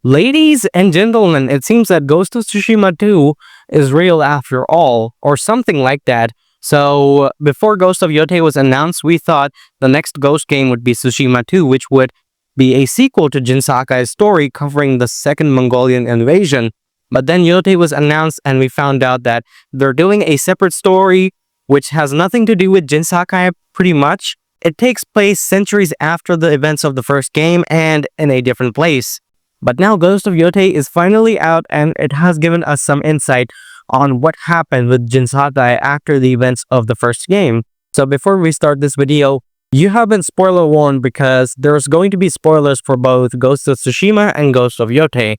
Ladies and gentlemen, it seems that Ghost of Tsushima 2 is real after all, or something like that. So, before Ghost of Yotei was announced, we thought the next Ghost game would be Tsushima 2, which would be a sequel to Jin Sakai's story covering the second Mongolian invasion. But then Yotei was announced and we found out that they're doing a separate story which has nothing to do with Jin Sakai pretty much. It takes place centuries after the events of the first game and in a different place. But now Ghost of Yotei is finally out and it has given us some insight on what happened with Jin Sakai after the events of the first game. So before we start this video, you have been spoiler warned because there's going to be spoilers for both Ghost of Tsushima and Ghost of Yotei.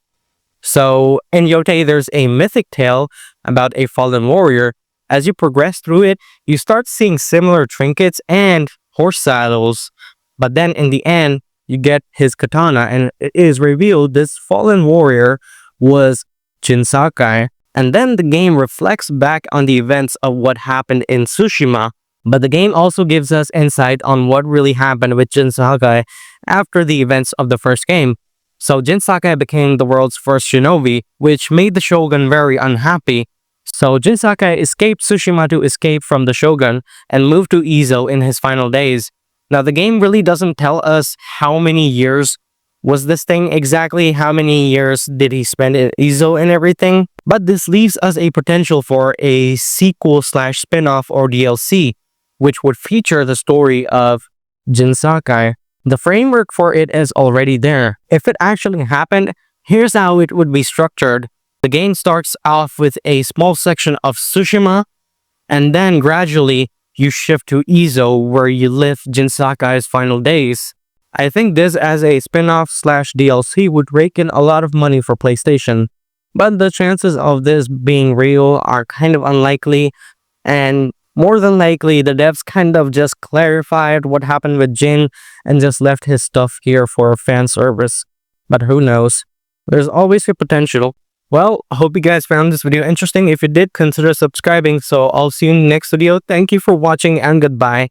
So in Yotei, there's a mythic tale about a fallen warrior. As you progress through it, you start seeing similar trinkets and horse saddles. But then in the end, you get his katana and it is revealed this fallen warrior was Jin Sakai. And then the game reflects back on the events of what happened in Tsushima. But the game also gives us insight on what really happened with Jin Sakai after the events of the first game. So Jin Sakai became the world's first shinobi, which made the shogun very unhappy. So Jin Sakai escaped Tsushima to escape from the shogun and moved to Izo in his final days. Now the game really doesn't tell us how many years was this thing exactly, how many years did he spend in Izo and everything. But this leaves us a potential for a sequel slash spin-off or DLC, which would feature the story of Jin Sakai. The framework for it is already there. If it actually happened, here's how it would be structured. The game starts off with a small section of Tsushima, and then gradually you shift to Izo where you live Jin Sakai's final days. I think this as a spin-off slash DLC would rake in a lot of money for PlayStation, but the chances of this being real are kind of unlikely, and more than likely the devs kind of just clarified what happened with Jin and just left his stuff here for fan service. But who knows? There's always a potential. Well, I hope you guys found this video interesting. If you did, consider subscribing. So I'll see you in the next video. Thank you for watching and goodbye.